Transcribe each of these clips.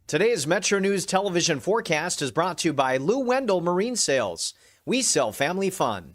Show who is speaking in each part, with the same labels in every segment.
Speaker 1: Today's MetroNews television forecast is brought to you by Lou Wendell Marine Sales. We sell family fun.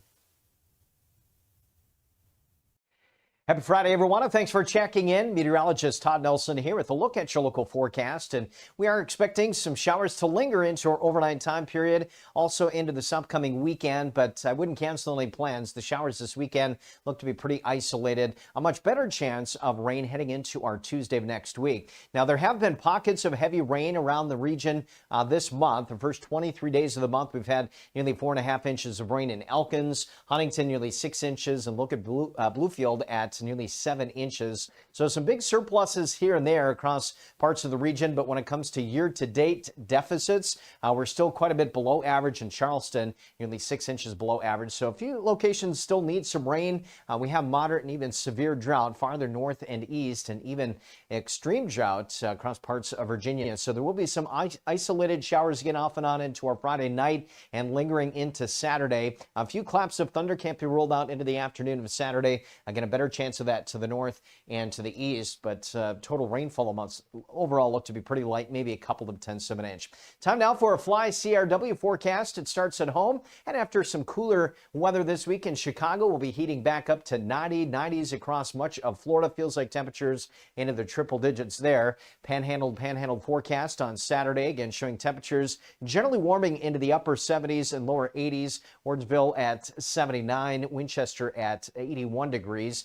Speaker 1: Happy Friday, everyone, and thanks for checking in. Meteorologist Todd Nelson here with a look at your local forecast. And we are expecting some showers to linger into our overnight time period, also into this upcoming weekend, but I wouldn't cancel any plans. The showers this weekend look to be pretty isolated. A much better chance of rain heading into our Tuesday of next week. Now, there have been pockets of heavy rain around the region this month. The first 23 days of the month, we've had nearly 4.5 inches of rain in Elkins, Huntington nearly 6 inches, and look at Bluefield at nearly 7 inches. So some big surpluses here and there across parts of the region. But when it comes to year-to-date deficits, we're still quite a bit below average in Charleston, nearly 6 inches below average. So a few locations still need some rain. We have moderate and even severe drought farther north and east, and even extreme drought across parts of Virginia. So there will be some isolated showers again off and on into our Friday night and lingering into Saturday. A few claps of thunder can't be ruled out into the afternoon of Saturday. Again, a better chance of that to the north and to the east, but total rainfall amounts overall look to be pretty light, maybe a couple of tenths of an inch. Time now for a Fly CRW forecast. It starts at home, and after some cooler weather this week in Chicago, we'll be heating back up to 90s across much of Florida. Feels like temperatures into the triple digits there. Panhandle forecast on Saturday, again showing temperatures generally warming into the upper 70s and lower 80s. Wardsville at 79, Winchester at 81 degrees.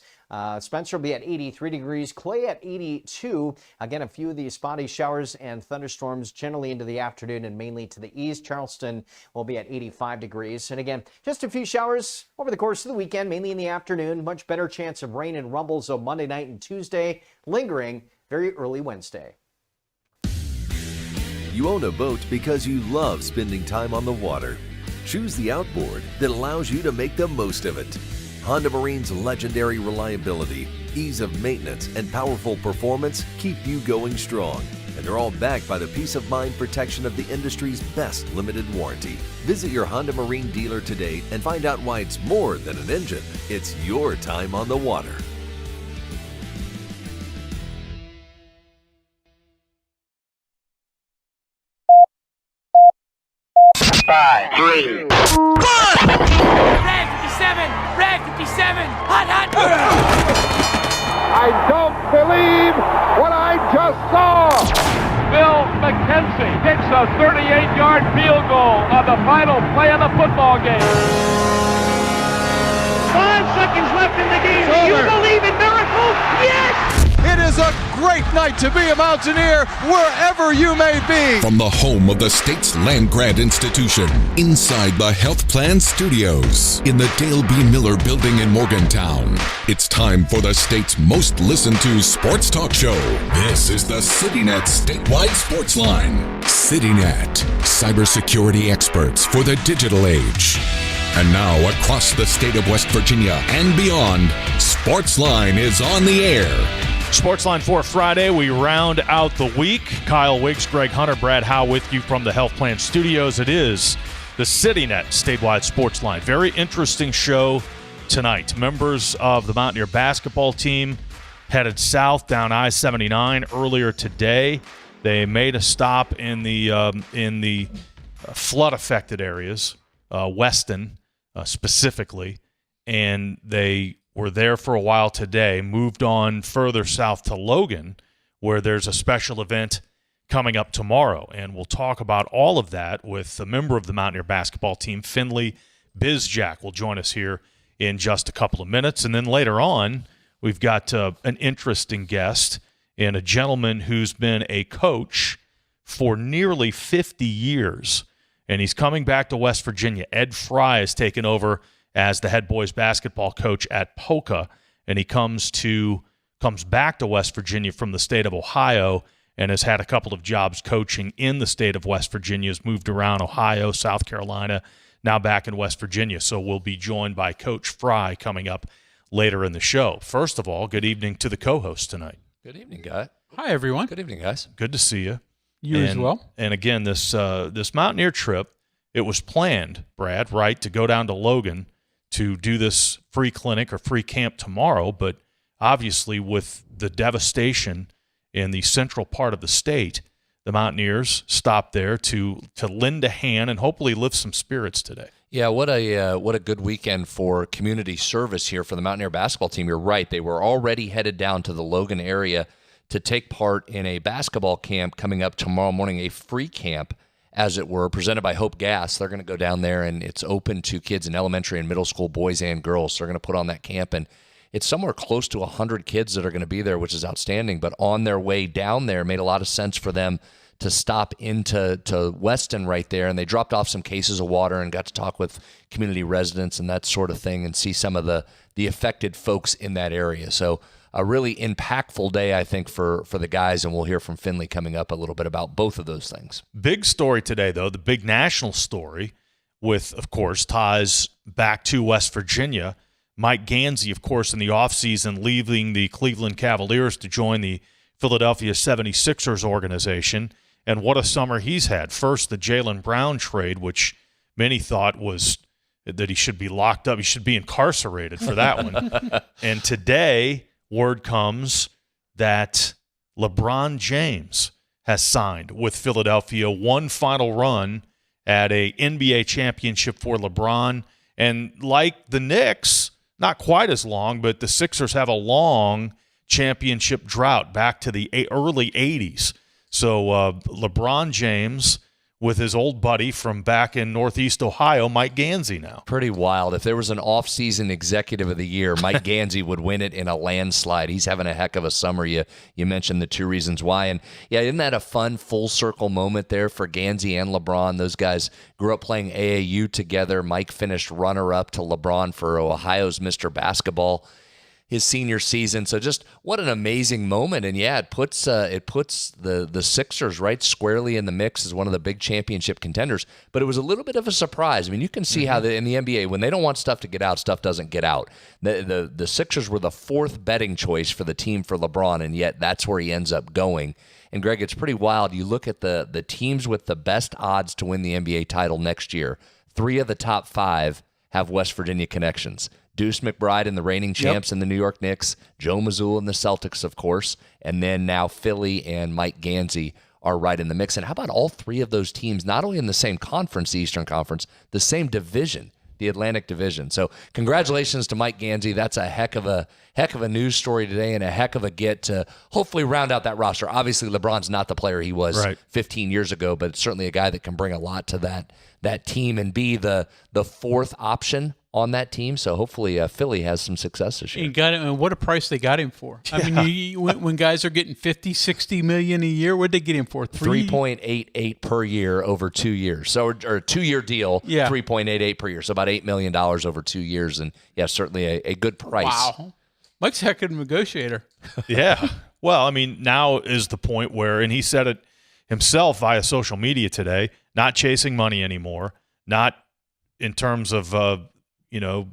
Speaker 1: Spencer will be at 83 degrees, Clay at 82. Again, a few of these spotty showers and thunderstorms generally into the afternoon and mainly to the east. Charleston will be at 85 degrees. And again, just a few showers over the course of the weekend, mainly in the afternoon. Much better chance of rain and rumbles on Monday night and Tuesday, lingering very early Wednesday.
Speaker 2: You own a boat because you love spending time on the water. Choose the outboard that allows you to make the most of it. Honda Marine's legendary reliability, ease of maintenance, and powerful performance keep you going strong. And they're all backed by the peace of mind protection of the industry's best limited warranty. Visit your Honda Marine dealer today and find out why it's more than an engine. It's your time on the water.
Speaker 3: Five, three,
Speaker 4: Red 57, hot.
Speaker 3: I don't believe what I just saw.
Speaker 5: Bill McKenzie hits a 38-yard field goal on the final play of the football game.
Speaker 4: 5 seconds left in the game. Do you believe in miracles? Yes!
Speaker 6: It is a great night to be a Mountaineer wherever you may be.
Speaker 7: From the home of the state's land-grant institution, inside the Health Plan Studios, in the Dale B. Miller Building in Morgantown, it's time for the state's most listened-to sports talk show. This is the CityNet Statewide Sportsline. CityNet, cybersecurity experts for the digital age. And now, across the state of West Virginia and beyond, Sportsline is on the air.
Speaker 8: Sportsline for Friday. We round out the week. Kyle Wiggs, Greg Hunter, Brad Howe with you from the Health Plan Studios. It is the CityNet Statewide Sportsline. Very interesting show tonight. Members of the Mountaineer basketball team headed south down I-79 earlier today. They made a stop in the flood-affected areas, Weston specifically, and they were there for a while today, moved on further south to Logan, where there's a special event coming up tomorrow. And we'll talk about all of that with a member of the Mountaineer basketball team, Finley Bizjack, will join us here in just a couple of minutes. And then later on, we've got an interesting guest and a gentleman who's been a coach for nearly 50 years. And he's coming back to West Virginia. Ed Fry has taken over as the head boys basketball coach at Poca, and he comes back to West Virginia from the state of Ohio and has had a couple of jobs coaching in the state of West Virginia, has moved around Ohio, South Carolina, now back in West Virginia. So we'll be joined by Coach Fry coming up later in the show. First of all, good evening to the co-host tonight.
Speaker 9: Good evening, guy.
Speaker 10: Hi, everyone.
Speaker 9: Good evening, guys.
Speaker 8: Good to see you.
Speaker 10: You as well.
Speaker 8: And again, this Mountaineer trip, it was planned, Brad, right, to go down to Logan to do this free clinic or free camp tomorrow, but obviously with the devastation in the central part of the state, the Mountaineers stopped there to lend a hand and hopefully lift some spirits today.
Speaker 9: Yeah, what a good weekend for community service here for the Mountaineer basketball team. You're right. They were already headed down to the Logan area to take part in a basketball camp coming up tomorrow morning, a free camp, as it were, presented by Hope Gas. They're going to go down there, and it's open to kids in elementary and middle school, boys and girls. So they're going to put on that camp, and it's somewhere close to 100 kids that are going to be there, which is outstanding. But on their way down there, it made a lot of sense for them to stop into Weston right there, and they dropped off some cases of water and got to talk with community residents and that sort of thing and see some of the affected folks in that area. So a really impactful day, I think, for the guys, and we'll hear from Finley coming up a little bit about both of those things.
Speaker 8: Big story today, though, the big national story with, of course, ties back to West Virginia. Mike Gansey, of course, in the offseason leaving the Cleveland Cavaliers to join the Philadelphia 76ers organization. And what a summer he's had. First, the Jaylen Brown trade, which many thought was that he should be locked up. He should be incarcerated for that one. And today, word comes that LeBron James has signed with Philadelphia. One final run at a NBA championship for LeBron. And like the Knicks, not quite as long, but the Sixers have a long championship drought back to the early 80s. So LeBron James with his old buddy from back in Northeast Ohio, Mike Gansey now.
Speaker 9: Pretty wild. If there was an off-season executive of the year, Mike Gansey would win it in a landslide. He's having a heck of a summer. You mentioned the two reasons why. And, yeah, isn't that a fun full-circle moment there for Gansey and LeBron? Those guys grew up playing AAU together. Mike finished runner-up to LeBron for Ohio's Mr. Basketball his senior season. So just what an amazing moment. And yeah, it puts the Sixers right squarely in the mix as one of the big championship contenders. But it was a little bit of a surprise. I mean, you can see how in the NBA, when they don't want stuff to get out, stuff doesn't get out. The Sixers were the fourth betting choice for the team for LeBron, and yet that's where he ends up going. And Greg, it's pretty wild. You look at the teams with the best odds to win the NBA title next year. 3 of the top 5 have West Virginia connections. Deuce McBride and the reigning champs in the New York Knicks, Joe Mazzulla and the Celtics, of course, and then now Philly and Mike Gansey are right in the mix. And how about all 3 of those teams, not only in the same conference, the Eastern Conference, the same division, the Atlantic Division. So congratulations to Mike Gansey. That's a heck of a news story today and a heck of a get to hopefully round out that roster. Obviously, LeBron's not the player he was 15 years ago, but certainly a guy that can bring a lot to that team and be the 4th option on that team. So hopefully Philly has some success this year.
Speaker 10: And got him, and what a price they got him for. I mean, when guys are getting $50-60 million a year, what'd they get him for?
Speaker 9: 3.88 per year over 2 years. So, or a 2-year deal, 3.88 per year. So about $8 million over 2 years. And yeah, certainly a good price.
Speaker 10: Wow. Mike's a heck of a negotiator.
Speaker 8: Yeah. Well, I mean, now is the point where, and he said it himself via social media today, not chasing money anymore, not in terms of,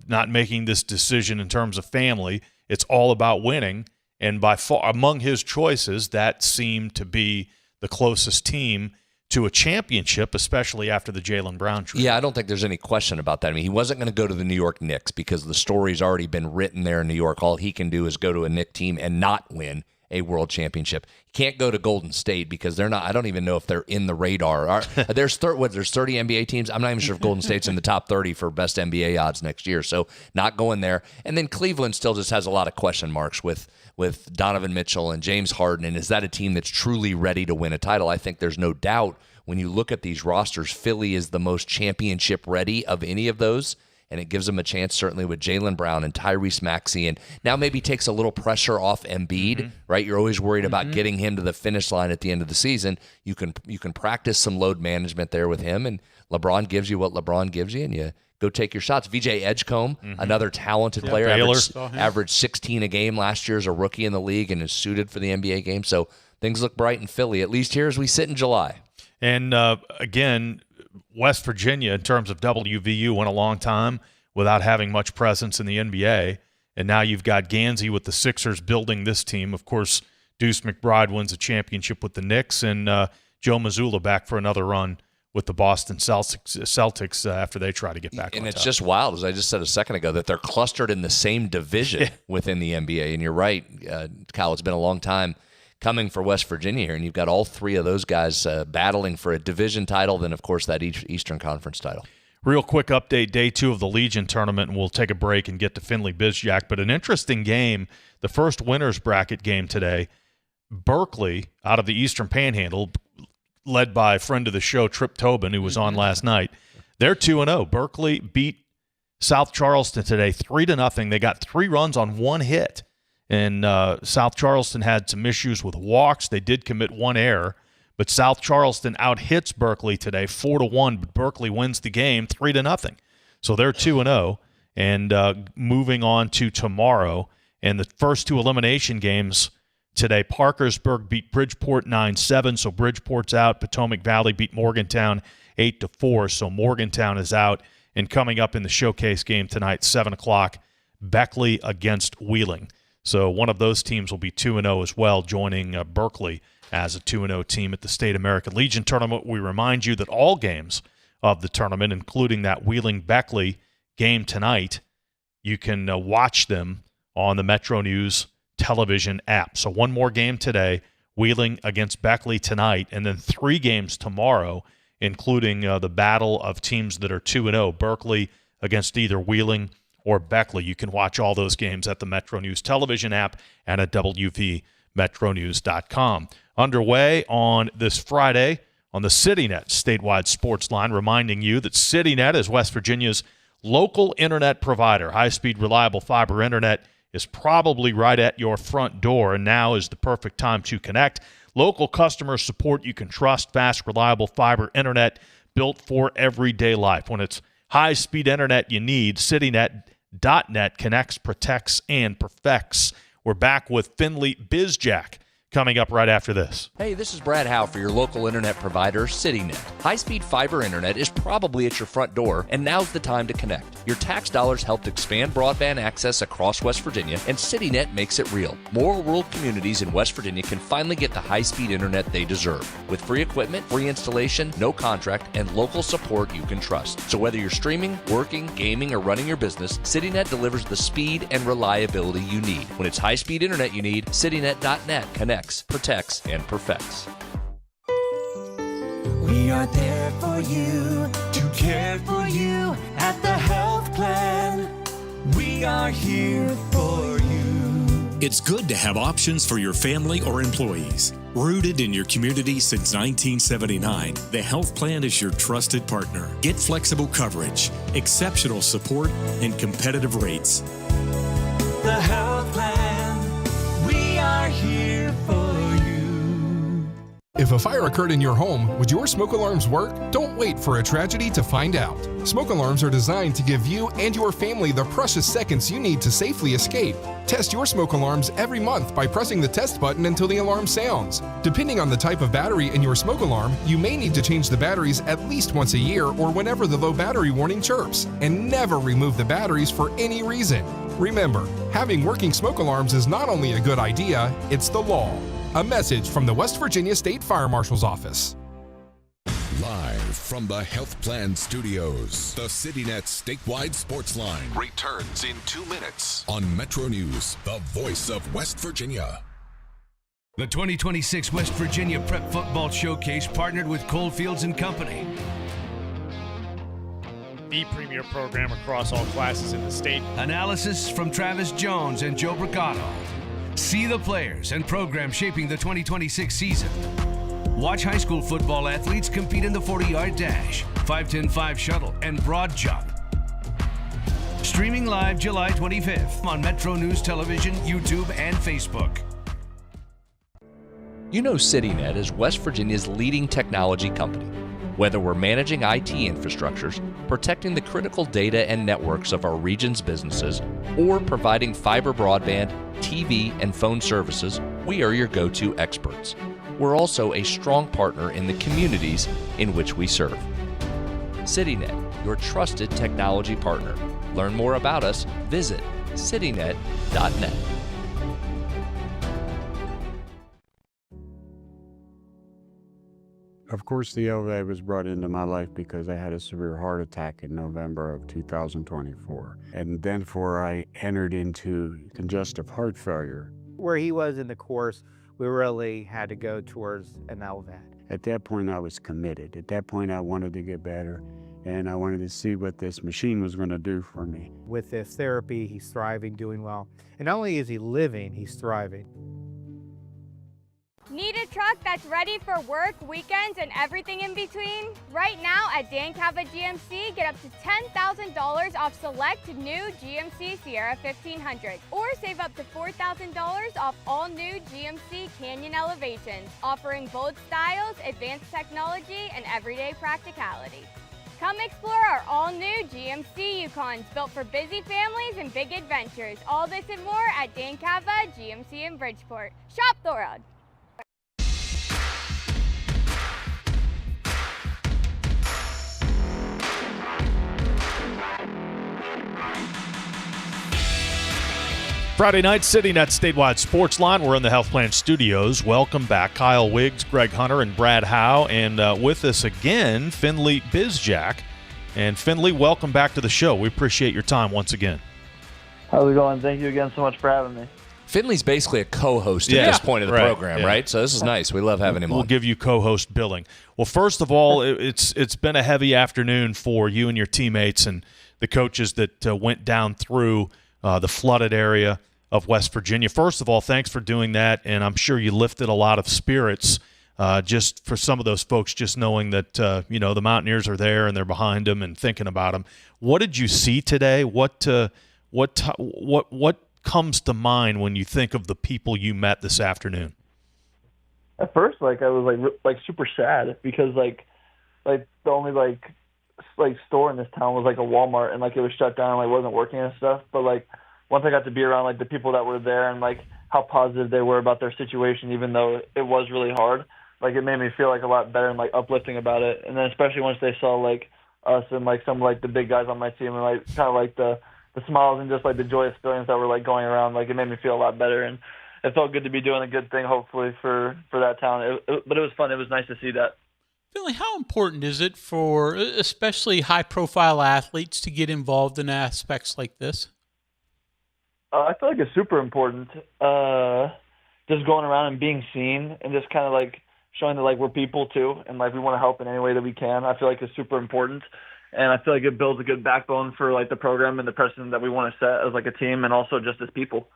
Speaker 8: not making this decision in terms of family. It's all about winning. And by far, among his choices, that seemed to be the closest team to a championship, especially after the Jaylen Brown trade.
Speaker 9: Yeah, I don't think there's any question about that. I mean, he wasn't going to go to the New York Knicks because the story's already been written there in New York. All he can do is go to a Knicks team and not win a world championship. He can't go to Golden State because they're not. I don't even know if they're in the radar. There's 30 NBA teams. I'm not even sure if Golden State's in the top 30 for best NBA odds next year. So not going there. And then Cleveland still just has a lot of question marks with Donovan Mitchell and James Harden. And is that a team that's truly ready to win a title? I think there's no doubt when you look at these rosters, Philly is the most championship ready of any of those. And it gives them a chance, certainly, with Jaylen Brown and Tyrese Maxey. And now maybe takes a little pressure off Embiid, right? You're always worried about getting him to the finish line at the end of the season. You can practice some load management there with him, and LeBron gives you what LeBron gives you, and you go take your shots. VJ Edgecombe, another talented player, averaged 16 a game last year as a rookie in the league and is suited for the NBA game. So things look bright in Philly, at least here as we sit in July.
Speaker 8: And, again, West Virginia, in terms of WVU, went a long time without having much presence in the NBA. And now you've got Gansey with the Sixers building this team. Of course, Deuce McBride wins a championship with the Knicks, and Joe Mazzulla back for another run with the Boston Celtics after they try to get back on top.
Speaker 9: And it's just wild, as I just said a second ago, that they're clustered in the same division within the NBA. And you're right, Kyle, it's been a long time. coming for West Virginia here, and you've got all three of those guys battling for a division title, then, of course, that Eastern Conference title.
Speaker 8: Real quick update, day 2 of the Legion tournament, and we'll take a break and get to Finley Bizjack. But an interesting game, the first winner's bracket game today. Berkeley, out of the Eastern Panhandle, led by a friend of the show, Trip Tobin, who was on last night. They're 2-0. Berkeley beat South Charleston today 3-0. They got 3 runs on 1 hit. And South Charleston had some issues with walks. They did commit 1 error. But South Charleston out-hits Berkeley today 4-1. But Berkeley wins the game 3-0. So they're 2-0. And moving on to tomorrow. And the first 2 elimination games today, Parkersburg beat Bridgeport 9-7. So Bridgeport's out. Potomac Valley beat Morgantown 8-4. So Morgantown is out. And coming up in the showcase game tonight, 7 o'clock, Beckley against Wheeling. So one of those teams will be 2-0 as well, joining Berkeley as a 2-0 team at the State American Legion Tournament. We remind you that all games of the tournament, including that Wheeling-Beckley game tonight, you can watch them on the MetroNews television app. So one more game today, Wheeling against Beckley tonight, and then 3 games tomorrow, including the battle of teams that are 2-0, Berkeley against either Wheeling or Beckley. You can watch all those games at the MetroNews television app and at WVMetroNews.com. Underway on this Friday on the CityNet statewide sports line, reminding you that CityNet is West Virginia's local internet provider. High-speed, reliable fiber internet is probably right at your front door, and now is the perfect time to connect. Local customer support you can trust, fast, reliable fiber internet built for everyday life. When it's high-speed internet you need, CityNet.net connects, protects, and perfects. We're back with Finley Bizjack coming up right after this.
Speaker 9: Hey, this is Brad Howe for your local internet provider, CityNet. High-speed fiber internet is probably at your front door, and now's the time to connect. Your tax dollars helped expand broadband access across West Virginia, and CityNet makes it real. More rural communities in West Virginia can finally get the high-speed internet they deserve. With free equipment, free installation, no contract, and local support you can trust. So whether you're streaming, working, gaming, or running your business, CityNet delivers the speed and reliability you need. When it's high-speed internet you need, CityNet.net connects, protects, and perfects.
Speaker 11: We are there for you, to care for you at the health plan. We are here for you.
Speaker 12: It's good to have options for your family or employees. Rooted in your community since 1979, the health plan is your trusted partner. Get flexible coverage, exceptional support, and competitive rates.
Speaker 11: The health plan, we are here for you.
Speaker 13: If a fire occurred in your home, would your smoke alarms work? Don't wait for a tragedy to find out. Smoke alarms are designed to give you and your family the precious seconds you need to safely escape. Test your smoke alarms every month by pressing the test button until the alarm sounds. Depending on the type of battery in your smoke alarm, you may need to change the batteries at least once a year or whenever the low battery warning chirps. And never remove the batteries for any reason. Remember, having working smoke alarms is not only a good idea, it's the law. A message from the West Virginia State Fire Marshal's Office.
Speaker 7: Live from the Health Plan Studios, the CityNet statewide sports line returns in 2 minutes on MetroNews, the voice of West Virginia.
Speaker 14: The 2026 West Virginia Prep Football Showcase partnered with Coalfields & Company.
Speaker 15: The premier program across all classes in the state.
Speaker 14: Analysis from Travis Jones and Joe Bricado. See the players and programs shaping the 2026 season. Watch high school football athletes compete in the 40-yard dash, 5-10-5 shuttle, and broad jump. Streaming live July 25th on MetroNews Television, YouTube, and Facebook.
Speaker 9: You know CityNet is West Virginia's leading technology company. Whether we're managing IT infrastructures, protecting the critical data and networks of our region's businesses, or providing fiber broadband, TV, and phone services, we are your go-to experts. We're also a strong partner in the communities in which we serve. CityNet, your trusted technology partner. Learn more about us, visit citynet.net.
Speaker 16: Of course, the LVA was brought into my life because I had a severe heart attack in November of 2024. And then I entered into congestive heart failure.
Speaker 17: Where he was in the course we really had to go towards an LVAD.
Speaker 16: At that point, I was committed. At that point, I wanted to get better, and I wanted to see what this machine was going to do for me.
Speaker 17: With this therapy, he's thriving, doing well. And not only is he living, he's thriving.
Speaker 18: Need a truck that's ready for work, weekends, and everything in between? Right now at Dan Cava GMC, get up to $10,000 off select new GMC Sierra 1500, or save up to $4,000 off all new GMC Canyon Elevations, offering bold styles, advanced technology, and everyday practicality. Come explore our all-new GMC Yukons, built for busy families and big adventures. All this and more at Dan Cava GMC in Bridgeport. Shop Thorold.
Speaker 8: Friday night, City Net Statewide Sportsline. We're in the Health Plan Studios. Welcome back. Kyle Wiggs, Greg Hunter, and Brad Howe. And with us again, Finley Bizjack. And Finley, welcome back to the show. We appreciate your time once again.
Speaker 19: How's it going? Thank you again so much for having me.
Speaker 9: Finley's basically a co-host at this point of the program, right? So this is nice. We love having him on.
Speaker 8: We'll give you co-host billing. Well, first of all, it's been a heavy afternoon for you and your teammates and the coaches that went down through the flooded area of West Virginia. First of all, thanks for doing that, and I'm sure you lifted a lot of spirits just for some of those folks, just knowing that the Mountaineers are there and they're behind them and thinking about them. What did you see today? What comes to mind when you think of the people you met this afternoon?
Speaker 19: At first, I was super sad because the only store in this town was a Walmart, and it was shut down, wasn't working and stuff. But once I got to be around the people that were there and how positive they were about their situation, even though it was really hard, it made me feel a lot better and uplifting about it. And then especially once they saw us and some the big guys on my team and the smiles and just the joyous feelings that were going around, it made me feel a lot better. And it felt good to be doing a good thing, hopefully for that town. But it was fun. It was nice to see that.
Speaker 10: Finley, how important is it for especially high-profile athletes to get involved in aspects like this?
Speaker 19: I feel it's super important. Just going around and being seen and just kind of showing that we're people too, and we want to help in any way that we can. I feel it's super important, and I feel it builds a good backbone for the program and the precedent that we want to set as a team and also just as people.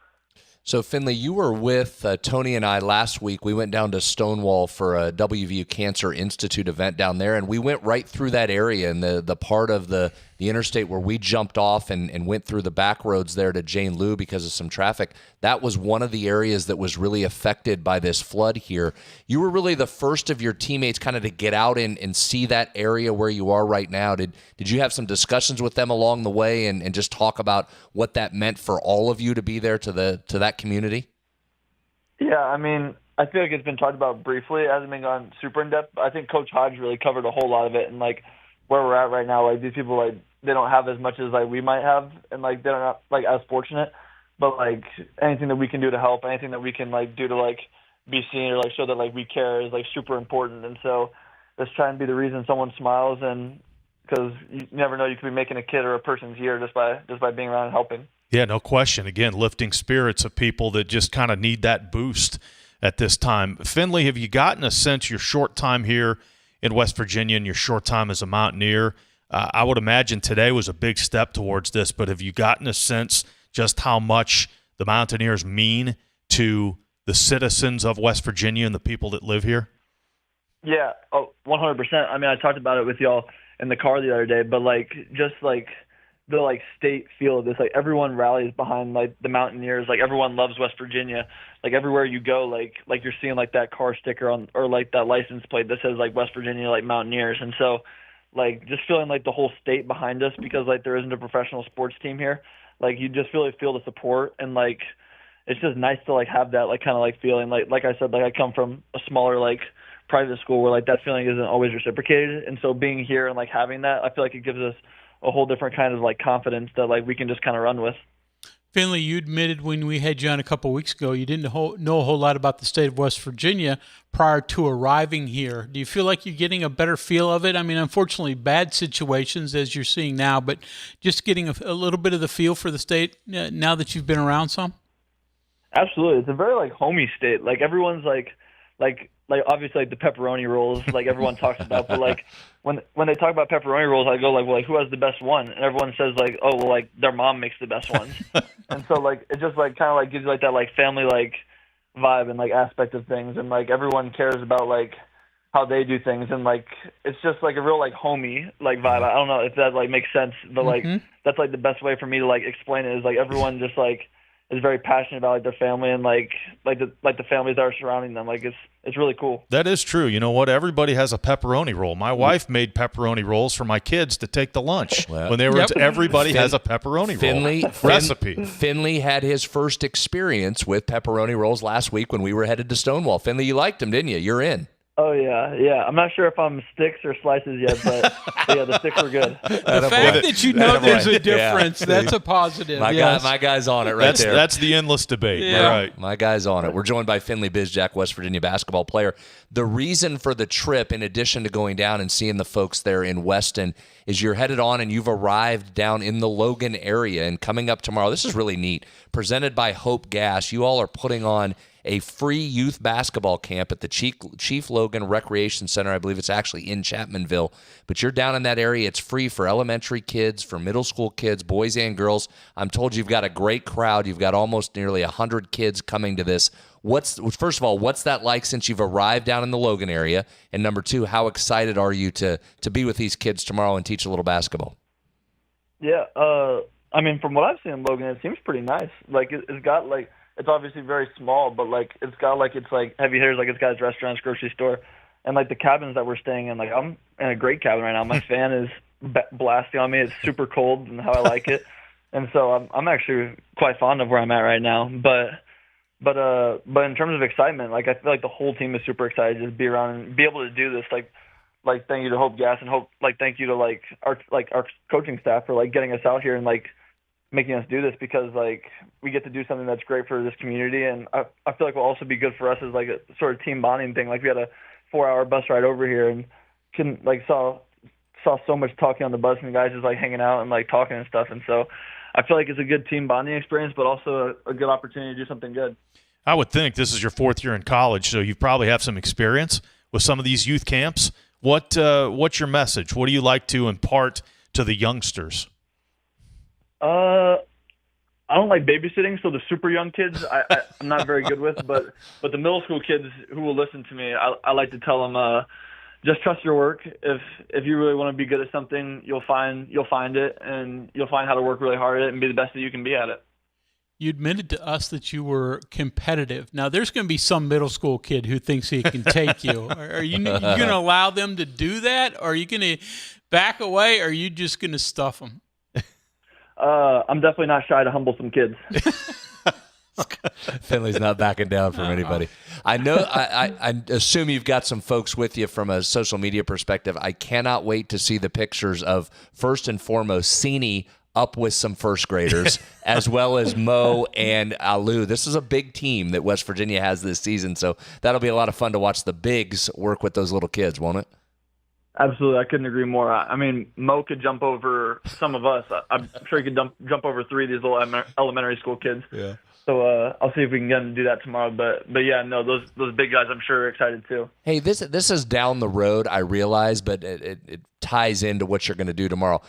Speaker 9: So, Finley, you were with Tony and I last week. We went down to Stonewall for a WVU Cancer Institute event down there, and we went right through that area and the part of the interstate where we jumped off and went through the back roads there to Jane Lou because of some traffic. That was one of the areas that was really affected by this flood here. You were really the first of your teammates kind of to get out and see that area where you are right now. Did you have some discussions with them along the way and just talk about what that meant for all of you to be there to that community?
Speaker 19: Yeah, I mean, I feel it's been talked about briefly. It hasn't been gone super in depth. I think Coach Hodge really covered a whole lot of it, and where we're at right now, these people they don't have as much as we might have, and they're not as fortunate. But anything that we can do to help, anything that we can do to be seen or show that we care is super important. And so let's try and be the reason someone smiles, and because you never know, you could be making a kid or a person's year just by being around and helping.
Speaker 8: Yeah, no question. Again, lifting spirits of people that just kind of need that boost at this time. Finley, have you gotten a sense your short time here in West Virginia and your short time as a Mountaineer? I would imagine today was a big step towards this, but have you gotten a sense just how much the Mountaineers mean to the citizens of West Virginia and the people that live here?
Speaker 19: Yeah, 100%. I mean, I talked about it with y'all in the car the other day, but the state feel of this, everyone rallies behind the Mountaineers, everyone loves West Virginia, everywhere you go, you're seeing that car sticker on or that license plate that says West Virginia Mountaineers. And so just feeling the whole state behind us because there isn't a professional sports team here, you just really feel the support, and it's just nice to have that kind of feeling. Like I said, I come from a smaller private school where that feeling isn't always reciprocated, and so being here and having that, I feel it gives us a whole different kind of confidence that we can just kind of run with.
Speaker 10: Finley, you admitted when we had you on a couple of weeks ago, you didn't know a whole lot about the state of West Virginia prior to arriving here. Do you feel like you're getting a better feel of it? I mean, unfortunately, bad situations as you're seeing now, but just getting a little bit of the feel for the state now that you've been around some?
Speaker 19: Absolutely. It's a very like homey state. Like everyone's like obviously like the pepperoni rolls like everyone talks about, but like when they talk about pepperoni rolls, I go like, well, like who has the best one? And everyone says like, oh, well, like their mom makes the best ones. And so like it just like kind of like gives you like that like family like vibe and like aspect of things, and like everyone cares about like how they do things, and like it's just like a real like homey like vibe. I don't know if that like makes sense, but like that's like the best way for me to like explain it is like everyone just like is very passionate about like their family and like the families that are surrounding them. Like it's really cool.
Speaker 8: That is true. You know what? Everybody has a pepperoni roll. My wife made pepperoni rolls for my kids to take to lunch when they were. Everybody has a pepperoni roll recipe.
Speaker 9: Finley had his first experience with pepperoni rolls last week when we were headed to Stonewall. Finley, you liked them, didn't you? You're in.
Speaker 19: Oh, yeah. I'm not sure if I'm sticks or slices yet, but yeah, the sticks were good.
Speaker 10: The fact that you know there's a difference, that's a positive.
Speaker 9: My guy's on it there.
Speaker 8: That's the endless debate.
Speaker 10: Yeah.
Speaker 8: All right.
Speaker 9: My guy's on it. We're joined by Finley Bizjack, West Virginia basketball player. The reason for the trip, in addition to going down and seeing the folks there in Weston, is you're headed on and you've arrived down in the Logan area. And coming up tomorrow, this is really neat, presented by Hope Gas. You all are putting on a free youth basketball camp at the Chief Logan Recreation Center. I believe it's actually in Chapmanville. But you're down in that area. It's free for elementary kids, for middle school kids, boys and girls. I'm told you've got a great crowd. You've got almost nearly 100 kids coming to this. First of all, what's that like since you've arrived down in the Logan area? And number two, how excited are you to be with these kids tomorrow and teach a little basketball?
Speaker 19: Yeah, I mean, from what I've seen in Logan, it seems pretty nice. Like it's got like, it's obviously very small, but like it's got like it's like heavy hitters, like it's got restaurants, grocery store, and like the cabins that we're staying in. Like I'm in a great cabin right now. My fan is blasting on me. It's super cold and how I like it, and so I'm actually quite fond of where I'm at right now. But in terms of excitement, like I feel like the whole team is super excited to just be around and be able to do this. Like thank you to Hope Gas and thank you to like our coaching staff for like getting us out here and like making us do this, because like we get to do something that's great for this community, and I feel like will also be good for us as like a sort of team bonding thing. Like we had a 4-hour bus ride over here and saw so much talking on the bus and guys just like hanging out and like talking and stuff, and so I feel like it's a good team bonding experience, but also a good opportunity to do something good.
Speaker 8: I would think this is your 4th year in college, so you probably have some experience with some of these youth camps. What's your message? What do you like to impart to the youngsters?
Speaker 19: I don't like babysitting, so the super young kids I'm not very good with, but the middle school kids who will listen to me, I like to tell them just trust your work. If you really want to be good at something, you'll find it, and you'll find how to work really hard at it and be the best that you can be at it.
Speaker 10: You admitted to us that you were competitive. Now, there's going to be some middle school kid who thinks he can take you. Are you going to allow them to do that? Or are you going to back away? Or are you just going to stuff them?
Speaker 19: I'm definitely not shy to humble some kids.
Speaker 9: Finley's not backing down from anybody. I know. I assume you've got some folks with you from a social media perspective. I cannot wait to see the pictures of, first and foremost, Cini up with some first graders, as well as Mo and Alu. This is a big team that West Virginia has this season, so that'll be a lot of fun to watch the bigs work with those little kids, won't it?
Speaker 19: Absolutely. I couldn't agree more. I mean, Mo could jump over some of us. I'm sure he could jump over 3 of these little elementary school kids.
Speaker 8: Yeah.
Speaker 19: So I'll see if we can get him to do that tomorrow. But yeah, no, those big guys I'm sure are excited too.
Speaker 9: Hey, this is down the road, I realize, but it ties into what you're going to do tomorrow.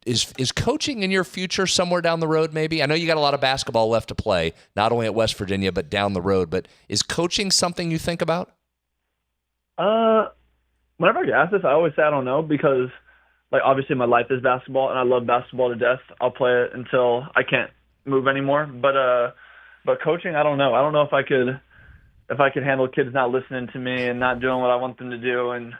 Speaker 9: Is coaching in your future somewhere down the road maybe? I know you got a lot of basketball left to play, not only at West Virginia, but down the road. But is coaching something you think about?
Speaker 19: Whenever I get asked this, I always say I don't know, because like obviously my life is basketball and I love basketball to death. I'll play it until I can't move anymore. But coaching, I don't know. I don't know if I could handle kids not listening to me and not doing what I want them to do and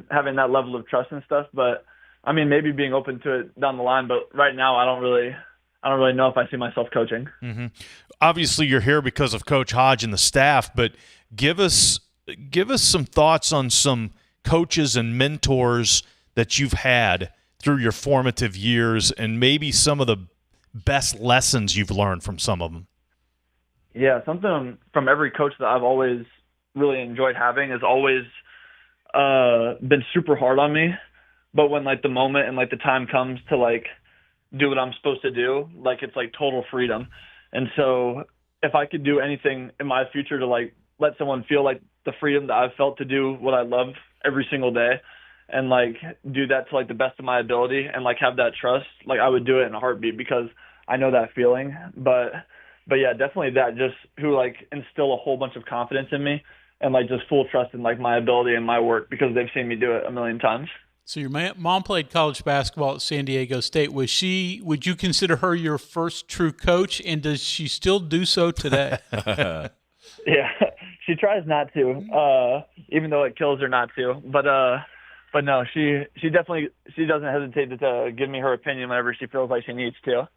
Speaker 19: having that level of trust and stuff. But I mean, maybe being open to it down the line. But right now, I don't really know if I see myself coaching.
Speaker 8: Mm-hmm. Obviously, you're here because of Coach Hodge and the staff. But give us some thoughts on some coaches and mentors that you've had through your formative years, and maybe some of the best lessons you've learned from some of them.
Speaker 19: Yeah, something from every coach that I've always really enjoyed having has always been super hard on me. But when like the moment and like the time comes to like do what I'm supposed to do, like it's like total freedom. And so if I could do anything in my future to like let someone feel like the freedom that I've felt to do what I love every single day and like do that to like the best of my ability and like have that trust, like I would do it in a heartbeat because I know that feeling. But yeah, definitely that, just who like instill a whole bunch of confidence in me and like just full trust in like my ability and my work because they've seen me do it a million times.
Speaker 10: So your mom played college basketball at San Diego State. Would you consider her your first true coach, and does she still do so today?
Speaker 19: Yeah, she tries not to, even though it kills her not to. But no, she doesn't hesitate to give me her opinion whenever she feels like she needs to.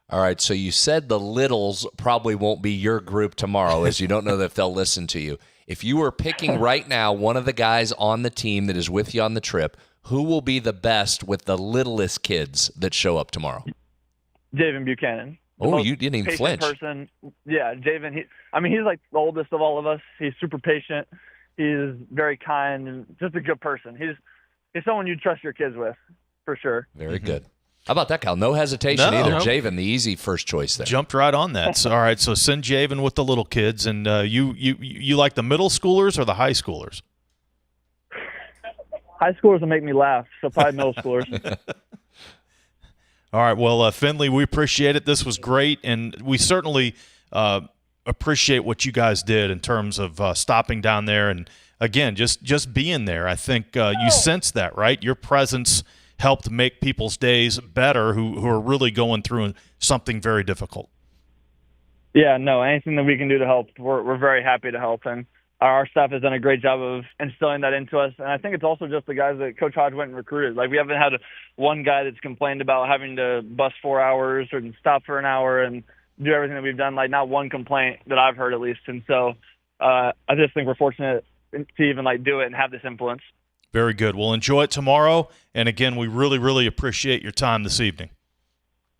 Speaker 9: All right, so you said the Littles probably won't be your group tomorrow, as you don't know if they'll listen to you. If you were picking right now one of the guys on the team that is with you on the trip, who will be the best with the littlest kids that show up tomorrow?
Speaker 19: Javen Buchanan.
Speaker 9: Oh, you didn't even flinch.
Speaker 19: Person. Yeah, Javen. He's like the oldest of all of us. He's super patient. He's very kind and just a good person. He's someone you'd trust your kids with, for sure.
Speaker 9: Very good. How about that, Kyle? No hesitation either. Javen, the easy first choice there.
Speaker 8: Jumped right on that. So, all right, so send Javen with the little kids, and you like the middle schoolers or the high schoolers?
Speaker 19: High schoolers will make me laugh, so probably middle schoolers.
Speaker 8: All right, well, Finley, we appreciate it. This was great, and we certainly appreciate what you guys did in terms of stopping down there and, again, just being there. I think you sense that, right? Your presence helped make people's days better who are really going through something very difficult.
Speaker 19: Yeah, no, anything that we can do to help, we're very happy to help. And our staff has done a great job of instilling that into us. And I think it's also just the guys that Coach Hodge went and recruited. Like, we haven't had one guy that's complained about having to bus 4 hours or stop for an hour and do everything that we've done. Like, not one complaint that I've heard, at least. And so I just think we're fortunate to even do it and have this influence.
Speaker 8: Very good. We'll enjoy it tomorrow. And again, we really, really appreciate your time this evening.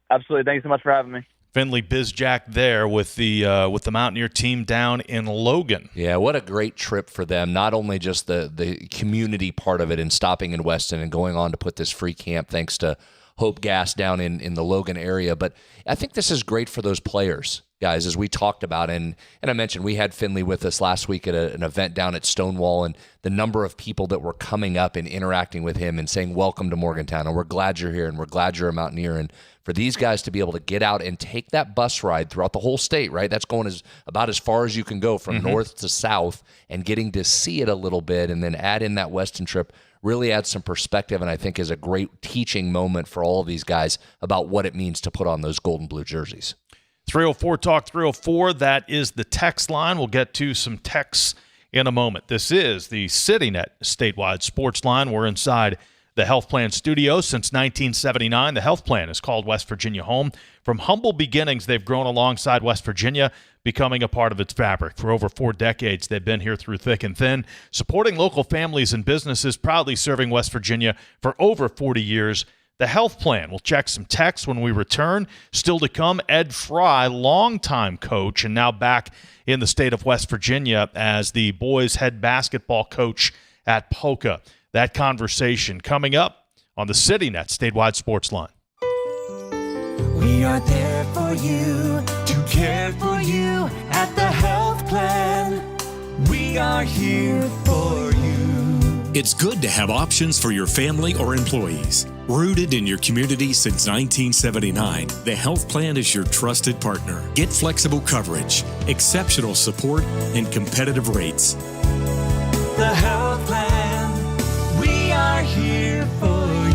Speaker 19: Absolutely. Thanks so much for having me.
Speaker 8: Finley Bizjack there with the Mountaineer team down in Logan.
Speaker 9: Yeah, what a great trip for them. Not only just the community part of it and stopping in Weston and going on to put this free camp thanks to Hope Gas down in the Logan area, but I think this is great for those players, guys, as we talked about. And I mentioned we had Finley with us last week at an event down at Stonewall, and the number of people that were coming up and interacting with him and saying, welcome to Morgantown, and we're glad you're here, and we're glad you're a Mountaineer. And for these guys to be able to get out and take that bus ride throughout the whole state, right? That's going about as far as you can go from north to south, and getting to see it a little bit and then add in that Weston trip really adds some perspective, and I think is a great teaching moment for all of these guys about what it means to put on those gold and blue jerseys.
Speaker 8: 304 Talk 304, that is the text line. We'll get to some texts in a moment. This is the CityNet statewide sports line. We're inside the Health Plan Studios since 1979. The Health Plan has called West Virginia home. From humble beginnings, they've grown alongside West Virginia, becoming a part of its fabric. For over 4 decades, they've been here through thick and thin, supporting local families and businesses, proudly serving West Virginia for over 40 years. The Health Plan. We'll check some text when we return. Still to come, Ed Fry, longtime coach and now back in the state of West Virginia as the boys' head basketball coach at Poca. That conversation coming up on the CityNet statewide sports line.
Speaker 11: We are there for you, to care for you at the Health Plan. We are here for you.
Speaker 12: It's good to have options for your family or employees. Rooted in your community since 1979, the Health Plan is your trusted partner. Get flexible coverage, exceptional support, and competitive rates.
Speaker 11: The Health Plan, we are here for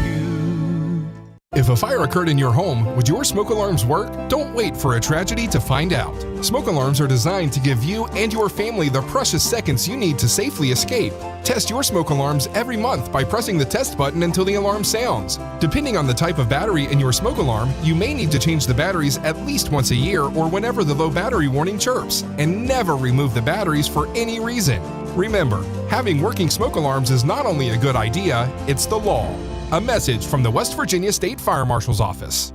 Speaker 11: you.
Speaker 13: If a fire occurred in your home, would your smoke alarms work? Don't wait for a tragedy to find out. Smoke alarms are designed to give you and your family the precious seconds you need to safely escape. Test your smoke alarms every month by pressing the test button until the alarm sounds. Depending on the type of battery in your smoke alarm, you may need to change the batteries at least once a year or whenever the low battery warning chirps. And never remove the batteries for any reason. Remember, having working smoke alarms is not only a good idea, it's the law. A message from the West Virginia State Fire Marshal's Office.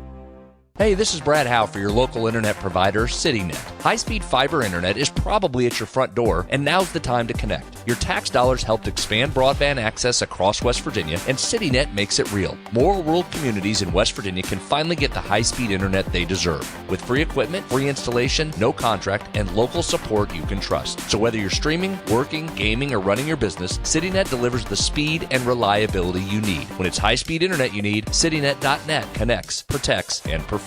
Speaker 9: Hey, this is Brad Howe for your local internet provider, CityNet. High-speed fiber internet is probably at your front door, and now's the time to connect. Your tax dollars helped expand broadband access across West Virginia, and CityNet makes it real. More rural communities in West Virginia can finally get the high-speed internet they deserve. With free equipment, free installation, no contract, and local support you can trust. So whether you're streaming, working, gaming, or running your business, CityNet delivers the speed and reliability you need. When it's high-speed internet you need, CityNet.net connects, protects, and perfects.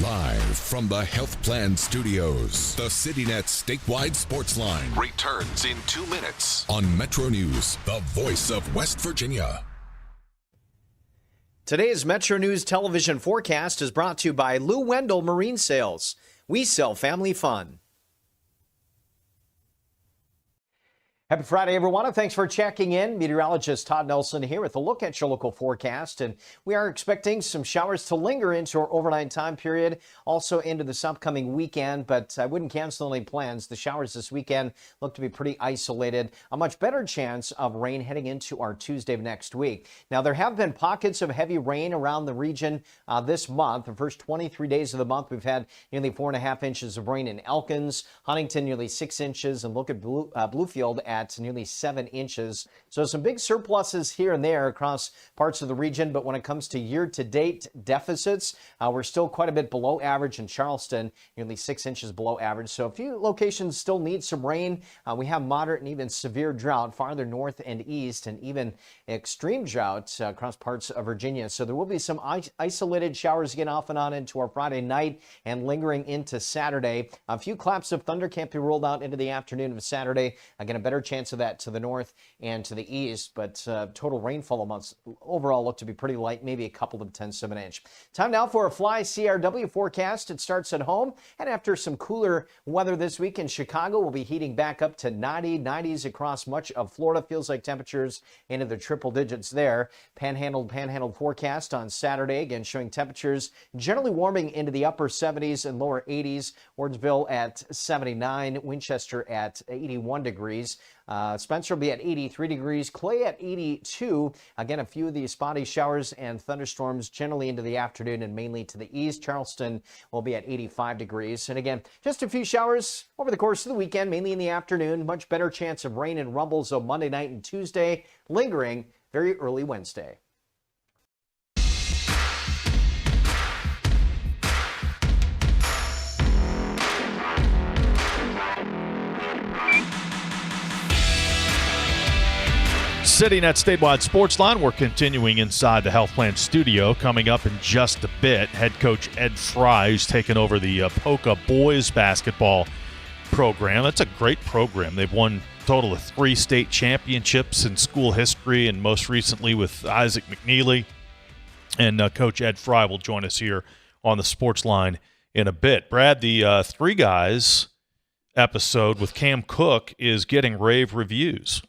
Speaker 7: Live from the Health Plan Studios, the CityNet statewide Sportsline returns in 2 minutes on MetroNews, the voice of West Virginia.
Speaker 1: Today's MetroNews television forecast is brought to you by Lou Wendell Marine Sales. We sell family fun. Happy Friday, everyone, and thanks for checking in. Meteorologist Todd Nelson here with a look at your local forecast. And we are expecting some showers to linger into our overnight time period, also into this upcoming weekend, but I wouldn't cancel any plans. The showers this weekend look to be pretty isolated. A much better chance of rain heading into our Tuesday of next week. Now, there have been pockets of heavy rain around the region this month. The first 23 days of the month, we've had nearly 4.5 inches of rain in Elkins, Huntington nearly 6 inches, and look at Bluefield at nearly 7 inches. So some big surpluses here and there across parts of the region. But when it comes to year-to-date deficits, we're still quite a bit below average in Charleston, nearly 6 inches below average. So a few locations still need some rain. We have moderate and even severe drought farther north and east, and even extreme drought across parts of Virginia. So there will be some isolated showers again off and on into our Friday night and lingering into Saturday. A few claps of thunder can't be ruled out into the afternoon of Saturday. Again, a better chance of that to the north and to the east, but total rainfall amounts overall look to be pretty light, maybe a couple of tenths of an inch. Time now for a Fly CRW forecast. It starts at home, and after some cooler weather this week in Chicago, we'll be heating back up to 90s across much of Florida. Feels like temperatures into the triple digits there. Panhandle forecast on Saturday, again showing temperatures generally warming into the upper 70s and lower 80s. Wardsville at 79, Winchester at 81 degrees. Spencer will be at 83 degrees, Clay at 82. Again, a few of these spotty showers and thunderstorms generally into the afternoon and mainly to the east. Charleston will be at 85 degrees. And again, just a few showers over the course of the weekend, mainly in the afternoon. Much better chance of rain and rumbles on Monday night and Tuesday, lingering very early Wednesday.
Speaker 8: CityNet statewide Sportsline. We're continuing inside the Health Plan studio. Coming up in just a bit, head coach Ed Fry, who's taken over the Poca boys basketball program. That's a great program. They've won a total of 3 state championships in school history, and most recently with Isaac McNeely. And Coach Ed Fry will join us here on the Sportsline in a bit. Brad, the Three Guys episode with Cam Cook is getting rave reviews.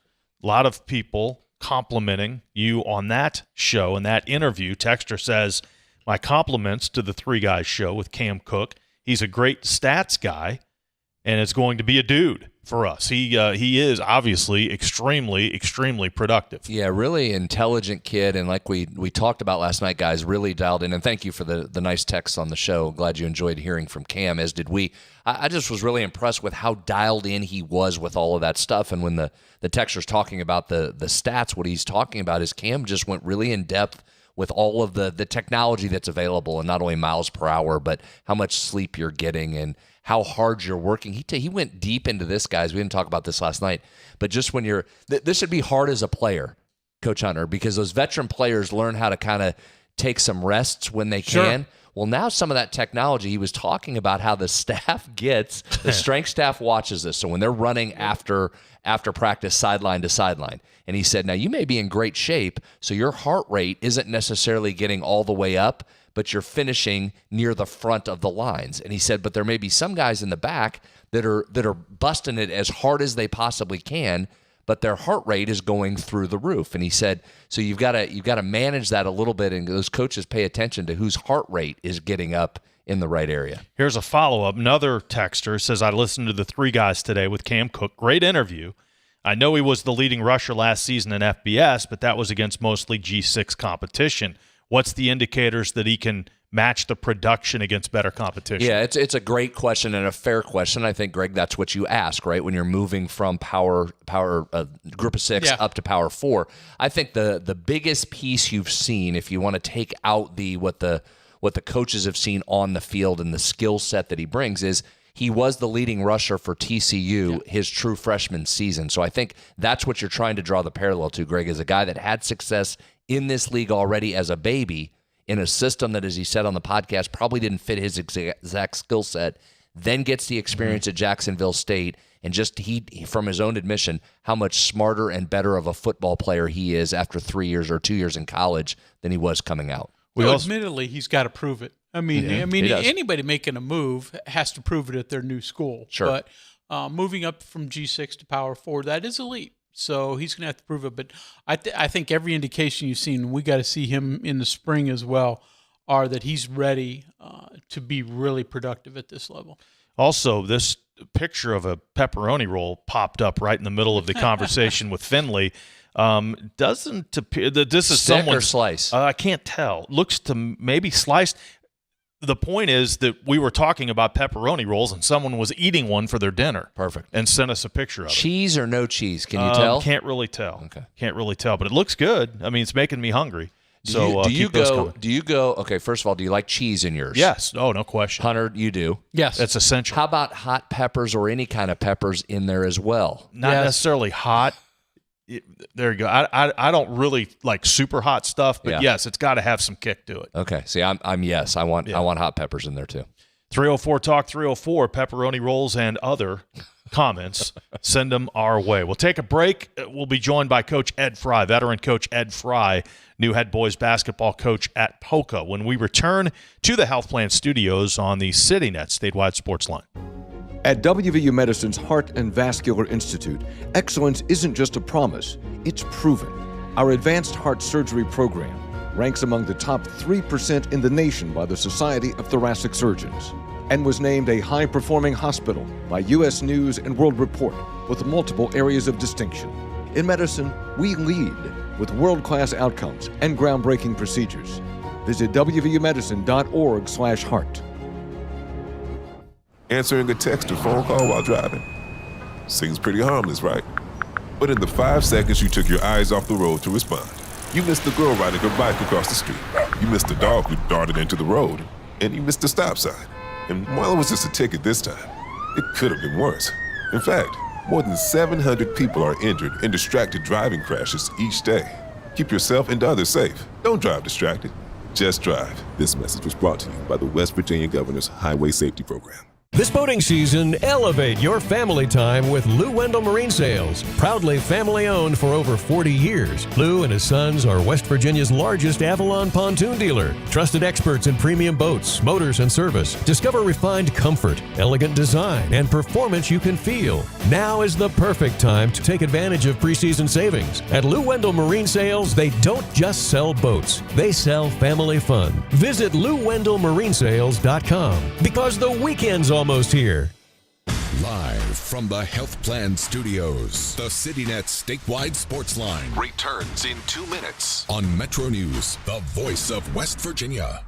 Speaker 8: A lot of people complimenting you on that show and that interview. Texter says, my compliments to the Three Guys show with Cam Cook. He's a great stats guy, and it's going to be a dude for us. He is obviously extremely productive.
Speaker 9: Yeah, really intelligent kid, and like we talked about last night, guys, really dialed in. And thank you for the nice texts on the show. Glad you enjoyed hearing from Cam, as did we. I just was really impressed with how dialed in he was with all of that stuff. And when the texter's talking about the stats, what he's talking about is Cam just went really in depth with all of the technology that's available, and not only miles per hour, but how much sleep you're getting and how hard you're working. He went deep into this, guys. We didn't talk about this last night, but just when you're this should be hard as a player, Coach Hunter, because those veteran players learn how to kind of take some rests when they can. Sure. Well, now some of that technology, he was talking about how the staff gets, the strength staff watches this. So when they're running after practice sideline to sideline, and he said, now you may be in great shape, so your heart rate isn't necessarily getting all the way up, but you're finishing near the front of the lines. And he said, but there may be some guys in the back that are busting it as hard as they possibly can, but their heart rate is going through the roof. And he said, so you've got to manage that a little bit, and those coaches pay attention to whose heart rate is getting up in the right area.
Speaker 8: Here's a follow-up. Another texter says, I listened to the Three Guys today with Cam Cook. Great interview. I know he was the leading rusher last season in FBS, but that was against mostly G6 competition. What's the indicators that he can match the production against better competition?
Speaker 9: Yeah, it's a great question and a fair question. I think, Greg, that's what you ask, right? When you're moving from power group of 6 up to power 4. I think the biggest piece you've seen, if you want to take out what the coaches have seen on the field and the skill set that he brings, is he was the leading rusher for TCU his true freshman season. So I think that's what you're trying to draw the parallel to, Greg, is a guy that had success in this league already as a baby in a system that, as he said on the podcast, probably didn't fit his exact skill set, then gets the experience at Jacksonville State, and just he, from his own admission, how much smarter and better of a football player he is after 3 years or 2 years in college than he was coming out.
Speaker 10: Admittedly, he's got to prove it. I mean, anybody making a move has to prove it at their new school.
Speaker 9: Sure.
Speaker 10: But moving up from G6 to Power 4, that is a leap. So he's going to have to prove it. But I think every indication you've seen, we got to see him in the spring as well, are that he's ready to be really productive at this level.
Speaker 8: Also, this picture of a pepperoni roll popped up right in the middle of the conversation with Finley. Doesn't appear that this is
Speaker 9: someone or slice.
Speaker 8: I can't tell. Looks to maybe sliced. The point is that we were talking about pepperoni rolls, and someone was eating one for their dinner.
Speaker 9: Perfect.
Speaker 8: And sent us a picture of it.
Speaker 9: Cheese or no cheese? Can you tell?
Speaker 8: Can't really tell.
Speaker 9: Okay.
Speaker 8: Can't really tell, but it looks good. I mean, it's making me hungry.
Speaker 9: Do you go? Okay, first of all, do you like cheese in yours?
Speaker 8: Yes. Oh, no question.
Speaker 9: Hunter, you do.
Speaker 10: Yes,
Speaker 8: that's essential.
Speaker 9: How about hot peppers or any kind of peppers in there as well?
Speaker 8: Not necessarily hot. There you go. I don't really like super hot stuff, but yes, it's got to have some kick to it.
Speaker 9: Okay. See, I'm yes. I want hot peppers in there too.
Speaker 8: 304 Talk 304 pepperoni rolls and other comments. Send them our way. We'll take a break. We'll be joined by Coach Ed Fry, veteran Coach Ed Fry, new head boys basketball coach at Poca, when we return to the Health Plan Studios on the CityNet statewide Sportsline.
Speaker 20: At WVU Medicine's Heart and Vascular Institute, excellence isn't just a promise, it's proven. Our advanced heart surgery program ranks among the top 3% in the nation by the Society of Thoracic Surgeons and was named a high-performing hospital by U.S. News and World Report with multiple areas of distinction. In medicine, we lead with world-class outcomes and groundbreaking procedures. Visit wvumedicine.org/heart.
Speaker 21: Answering a text or phone call while driving seems pretty harmless, right? But in the 5 seconds you took your eyes off the road to respond, you missed the girl riding her bike across the street. You missed the dog who darted into the road, and you missed the stop sign. And while it was just a ticket this time, it could have been worse. In fact, more than 700 people are injured in distracted driving crashes each day. Keep yourself and others safe. Don't drive distracted. Just drive. This message was brought to you by the West Virginia Governor's Highway Safety Program.
Speaker 22: This boating season, elevate your family time with Lou Wendell Marine Sales. Proudly family-owned for over 40 years, Lou and his sons are West Virginia's largest Avalon pontoon dealer. Trusted experts in premium boats, motors, and service. Discover refined comfort, elegant design, and performance you can feel. Now is the perfect time to take advantage of preseason savings. At Lou Wendell Marine Sales, they don't just sell boats. They sell family fun. Visit LouWendellMarineSales.com because the weekend's almost here.
Speaker 7: Live from the Health Plan Studios, the CityNet statewide Sportsline returns in 2 minutes on MetroNews, the voice of West Virginia.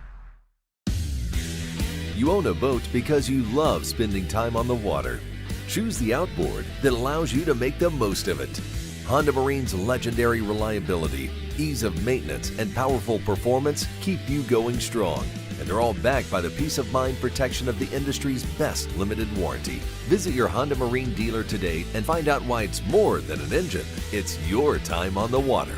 Speaker 2: You own a boat because you love spending time on the water. Choose the outboard that allows you to make the most of it. Honda Marine's legendary reliability, ease of maintenance, and powerful performance keep you going strong. And they're all backed by the peace of mind protection of the industry's best limited warranty. Visit your Honda Marine dealer today and find out why it's more than an engine. It's your time on the water.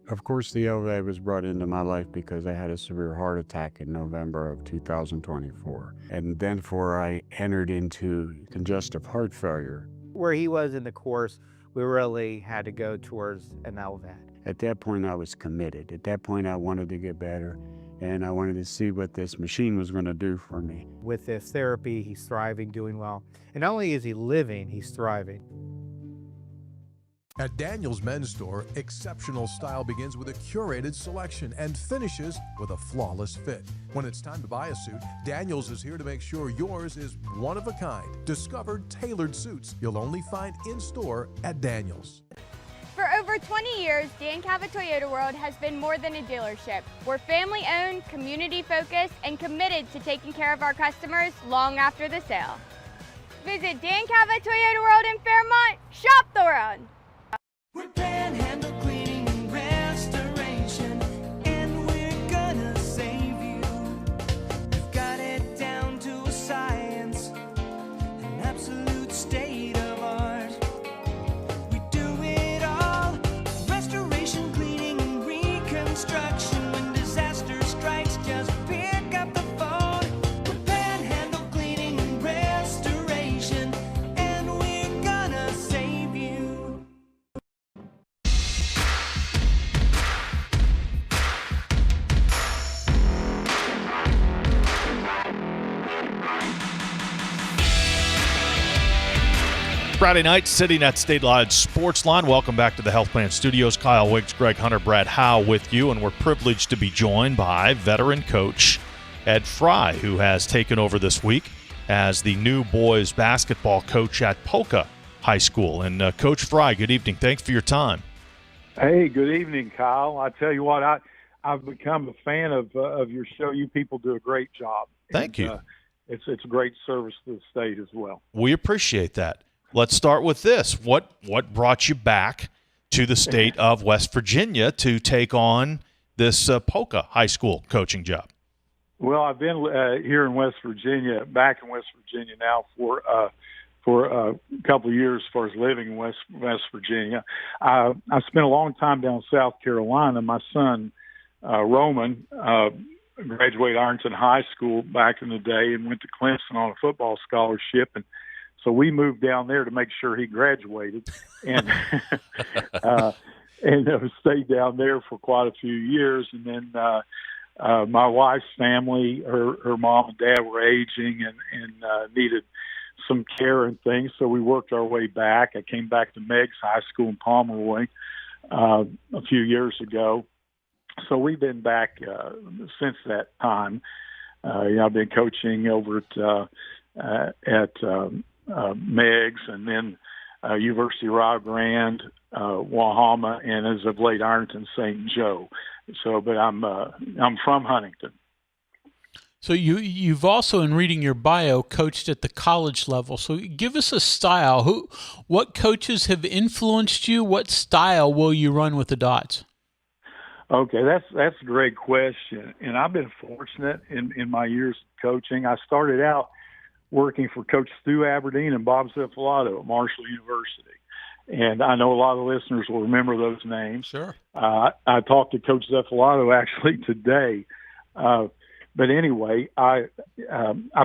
Speaker 16: Of course, the LVA was brought into my life because I had a severe heart attack in November of 2024. And then I entered into congestive heart failure.
Speaker 17: Where he was in the course, we really had to go towards an LVAD.
Speaker 16: At that point, I was committed. At that point, I wanted to get better, and I wanted to see what this machine was going to do for me.
Speaker 17: With this therapy, he's thriving, doing well. And not only is he living, he's thriving.
Speaker 3: At Daniels Men's Store, exceptional style begins with a curated selection and finishes with a flawless fit. When it's time to buy a suit, Daniels is here to make sure yours is one of a kind. Discover tailored suits you'll only find in store at Daniels.
Speaker 18: For over 20 years, Dan Cava Toyota World has been more than a dealership. We're family-owned, community-focused, and committed to taking care of our customers long after the sale. Visit Dan Cava Toyota World in Fairmont. Shop the world!
Speaker 11: We're Panhandle Cleaning and Restoration, and we're gonna save you. We've got it down to a science, an absolute state of art. We do it all, restoration, cleaning, and reconstruction. When disaster strikes, just pick up the phone. We're Panhandle Cleaning and Restoration, and we're gonna save you.
Speaker 8: Friday night, sitting at Statewide Sportsline. Welcome back to the Health Plan Studios. Kyle Wiggs, Greg Hunter, Brad Howe with you, and we're privileged to be joined by veteran coach Ed Fry, who has taken over this week as the new boys basketball coach at Poca High School. And Coach Fry, good evening. Thanks for your time.
Speaker 5: Hey, good evening, Kyle. I tell you what, I've become a fan of your show. You people do a great job.
Speaker 8: Thank you.
Speaker 5: It's a great service to the state as well.
Speaker 8: We appreciate that. Let's start with this. What brought you back to the state of West Virginia to take on this Poca High School coaching job?
Speaker 5: Well, I've been here in West Virginia, back in West Virginia now for a couple of years as far as living in West Virginia. I spent a long time down in South Carolina. My son, Roman, graduated Ironton High School back in the day and went to Clemson on a football scholarship. And so we moved down there to make sure he graduated, and stayed down there for quite a few years. And then my wife's family, her mom and dad were aging and needed some care and things, so we worked our way back. I came back to Meigs High School in Pomeroy a few years ago. So we've been back since that time. I've been coaching over at Meigs, and then University of Rio Grande, Wahama, and as of late Ironton St. Joe. So, but I'm from Huntington.
Speaker 10: So you've also, in reading your bio, coached at the college level. So give us a style. What coaches have influenced you? What style will you run with the Dots?
Speaker 5: Okay, that's a great question, and I've been fortunate in my years of coaching. I started out working for Coach Stu Aberdeen and Bob Cephalato at Marshall University. And I know a lot of listeners will remember those names.
Speaker 10: Sure.
Speaker 5: I talked to Coach Cephalato actually today. But anyway, I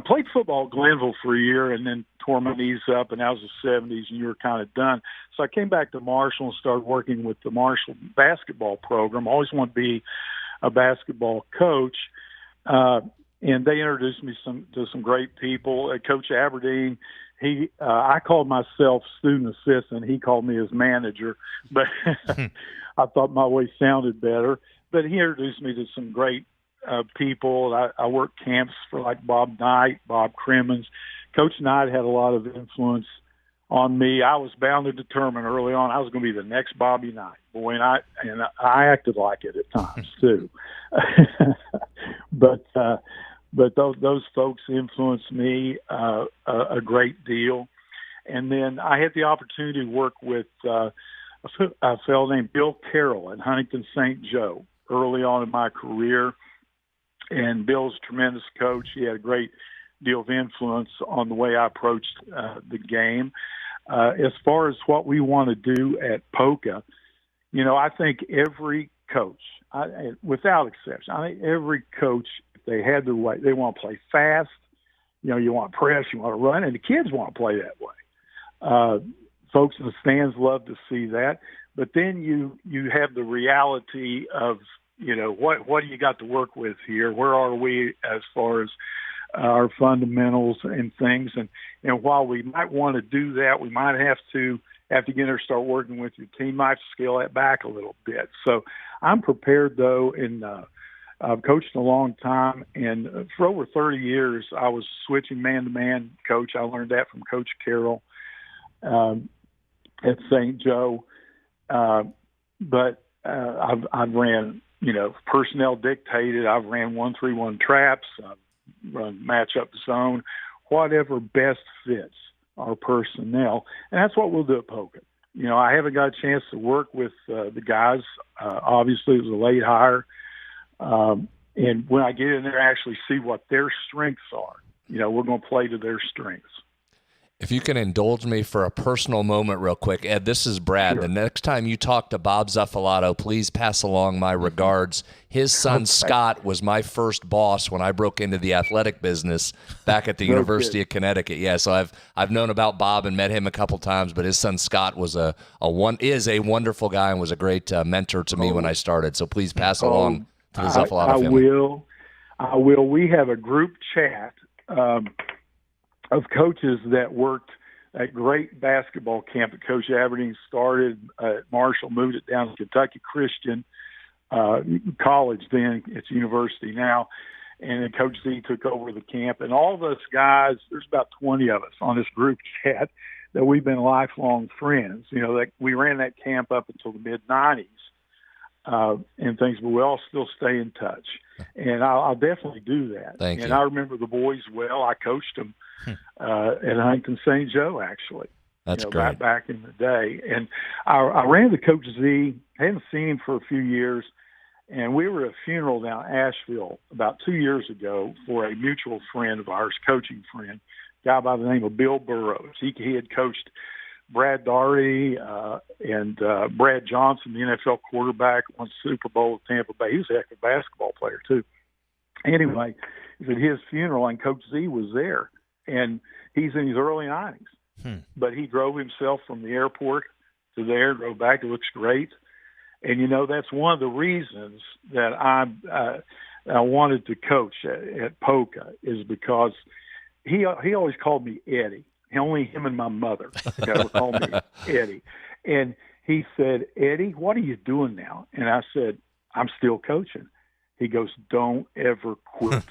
Speaker 5: played football at Glenville for a year and then tore my knees up, and that was the 70s, and you were kind of done. So I came back to Marshall and started working with the Marshall basketball program. I always wanted to be a basketball coach. And they introduced me to some great people. Coach Aberdeen, I called myself student assistant. He called me his manager, but I thought my way sounded better. But he introduced me to some great people. I worked camps for like Bob Knight, Bob Crimmins. Coach Knight had a lot of influence on me. I was bound and determined early on I was going to be the next Bobby Knight. Boy, and I acted like it at times too. But those folks influenced me a great deal. And then I had the opportunity to work with a fellow named Bill Carroll at Huntington St. Joe early on in my career. And Bill's a tremendous coach. He had a great deal of influence on the way I approached the game. As far as what we want to do at Poca, I think every coach, without exception, I think every coach, if they had their way, they want to play fast. You want to press, you want to run, and the kids want to play that way. Folks in the stands love to see that. But then you have the reality of, what do you got to work with here? Where are we as far as our fundamentals and things? And while we might want to do that, we might have to have to get in there, start working with your team. Might have to scale that back a little bit. So I'm prepared though, and I've coached a long time, and for over 30 years I was switching man-to-man coach. I learned that from Coach Carroll at St. Joe. But I've ran, personnel dictated. I've ran 1-3-1 traps, run match-up zone, whatever best fits our personnel. And that's what we'll do at Poca. I haven't got a chance to work with the guys. Obviously, it was a late hire. And when I get in there, I actually see what their strengths are. We're going to play to their strengths.
Speaker 9: If you can indulge me for a personal moment real quick, Ed, this is Brad.
Speaker 5: Sure.
Speaker 9: The next time you talk to Bob Zuffalato, please pass along my regards. His son, Scott, was my first boss when I broke into the athletic business back at the University of Connecticut. Yeah, so I've known about Bob and met him a couple times, but his son, Scott, is a wonderful guy and was a great mentor to me when I started. So please pass along to the Zuffalato family.
Speaker 5: I will. We have a group chat of coaches that worked at great basketball camp that Coach Aberdeen started at Marshall, moved it down to Kentucky Christian College then. It's university now. And then Coach Z took over the camp. And all of us guys, there's about 20 of us on this group chat that we've been lifelong friends. We ran that camp up until the mid-'90s. And things, but we all still stay in touch. And I'll definitely do that.
Speaker 9: Thank you.
Speaker 5: And I remember the boys well. I coached them at Huntington St. Joe, actually.
Speaker 9: That's great.
Speaker 5: Back in the day. And I ran to Coach Z. Hadn't seen him for a few years. And we were at a funeral down in Asheville about 2 years ago for a mutual friend of ours, coaching friend, a guy by the name of Bill Burrows. He had coached Brad Daugherty and Brad Johnson, the NFL quarterback, won Super Bowl with Tampa Bay. He was a heck of a basketball player, too. Anyway, it was at his funeral, and Coach Z was there. And he's in his early 90s. But he drove himself from the airport to there, drove back. It looks great. And, that's one of the reasons that I wanted to coach at Poca is because he always called me Eddie. Only him and my mother would call me Eddie. And he said, "Eddie, what are you doing now?" And I said, "I'm still coaching." He goes, "Don't ever quit."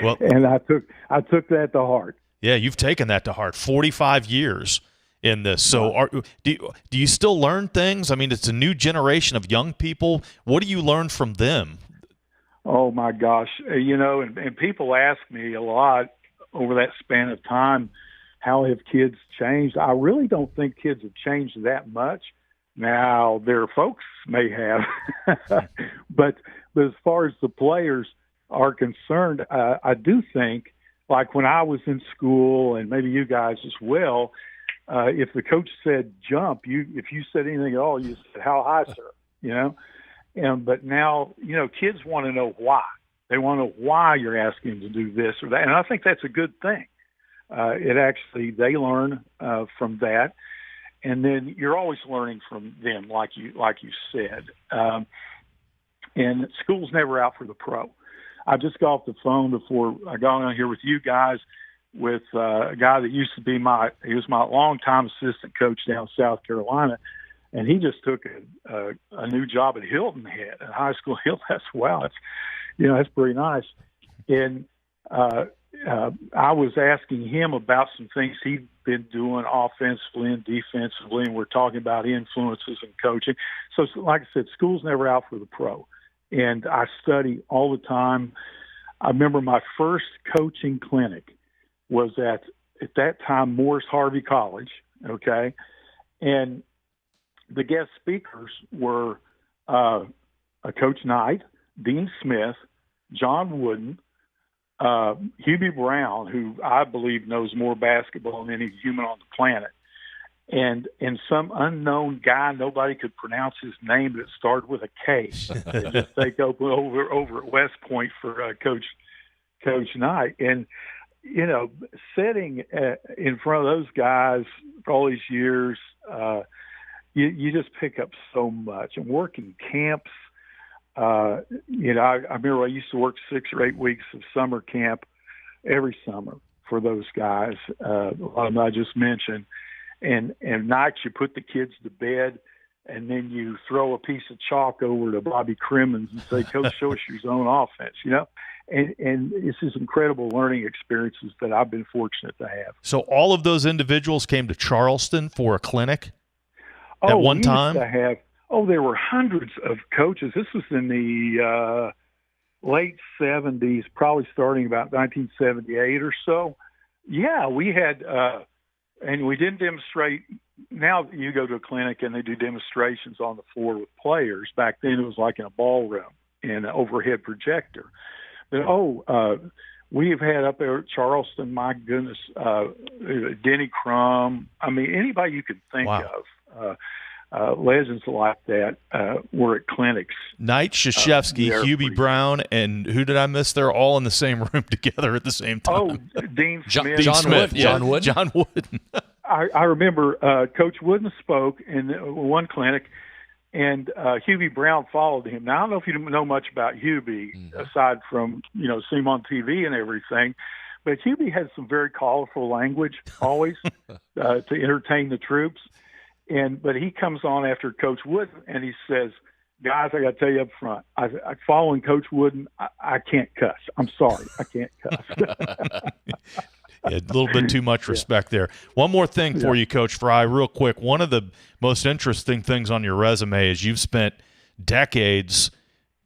Speaker 8: Well,
Speaker 5: and I took that to heart.
Speaker 8: Yeah, you've taken that to heart. 45 years in this. So do you still learn things? I mean, it's a new generation of young people. What do you learn from them?
Speaker 5: Oh, my gosh. And people ask me a lot over that span of time, how have kids changed? I really don't think kids have changed that much. Now, their folks may have. but as far as the players are concerned, I do think, like when I was in school, and maybe you guys as well, if the coach said jump, if you said anything at all, you said, "How high, sir?" But now, kids want to know why. They want to know why you're asking them to do this or that. And I think that's a good thing. They learn from that. And then you're always learning from them, like you said. And school's never out for the pro. I just got off the phone before I got on here with you guys with a guy that used to be he was my longtime assistant coach down in South Carolina. And he just took a new job at Hilton Head, at high school. That's wow. That's pretty nice. And I was asking him about some things he'd been doing offensively and defensively, and we're talking about influences and coaching. So like I said, school's never out for the pro. And I study all the time. I remember my first coaching clinic was at that time, Morris Harvey College, okay? And the guest speakers were Coach Knight, Dean Smith, John Wooden, Hubie Brown, who I believe knows more basketball than any human on the planet, and some unknown guy, nobody could pronounce his name, but it started with a K. They just take over at West Point for Coach Knight. And, sitting in front of those guys for all these years, you just pick up so much. And working camps, I remember I used to work 6 or 8 weeks of summer camp every summer for those guys, a lot of them I just mentioned. and nights you put the kids to bed, and then you throw a piece of chalk over to Bobby Crimmins and say, "Coach, show us your zone offense," And it's just incredible learning experiences that I've been fortunate to have.
Speaker 8: So all of those individuals came to Charleston for a clinic at one time?
Speaker 5: There were hundreds of coaches. This was in the late 70s, probably starting about 1978 or so. Yeah, we had, and we didn't demonstrate. Now you go to a clinic and they do demonstrations on the floor with players. Back then it was like in a ballroom and an overhead projector. But, we've had up there at Charleston, my goodness, Denny Crum. I mean, anybody you could think of. Legends like that were at clinics.
Speaker 8: Knight, Krzyzewski, Hubie Brown, and who did I miss? They're all in the same room together at the same time.
Speaker 5: Oh, Dean Smith.
Speaker 8: John Smith. Yeah.
Speaker 9: John Wooden.
Speaker 5: I remember Coach Wooden spoke in one clinic, and Hubie Brown followed him. Now, I don't know if you know much about Hubie, aside from, see him on TV and everything, but Hubie had some very colorful language always to entertain the troops. But he comes on after Coach Wooden, and he says, "Guys, I got to tell you up front, following Coach Wooden, I can't cuss. I'm sorry, I can't cuss."
Speaker 8: Yeah, a little bit too much respect there. One more thing for you, Coach Fry, real quick. One of the most interesting things on your resume is you've spent decades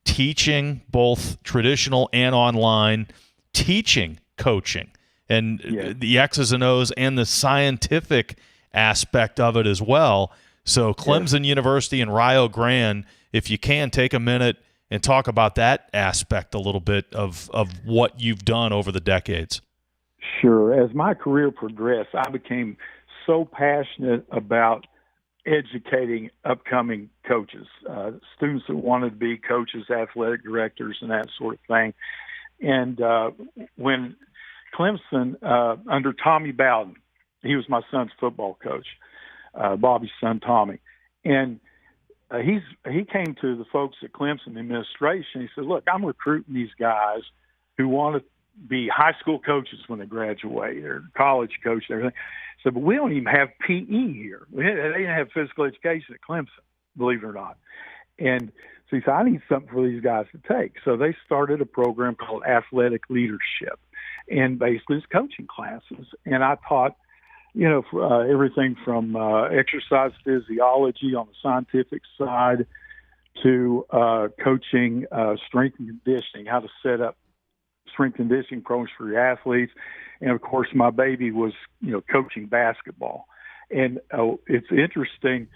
Speaker 8: teaching both traditional and online, teaching coaching, and the X's and O's and the scientific aspect of it as well. So Clemson University and Rio Grande, if you can, take a minute and talk about that aspect a little bit of what you've done over the decades.
Speaker 5: Sure. As my career progressed, I became so passionate about educating upcoming coaches, students that wanted to be coaches, athletic directors, and that sort of thing. And when Clemson, under Tommy Bowden, he was my son's football coach, Bobby's son, Tommy. And he came to the folks at Clemson administration. He said, "Look, I'm recruiting these guys who want to be high school coaches when they graduate, or college coach and everything." He said, "But we don't even have PE here. They didn't have physical education at Clemson, believe it or not." And so he said, "I need something for these guys to take." So they started a program called Athletic Leadership, and basically it's coaching classes. And I taught everything from exercise physiology on the scientific side to coaching strength and conditioning, how to set up strength conditioning programs for your athletes. And of course, my baby was, coaching basketball. And it's interesting.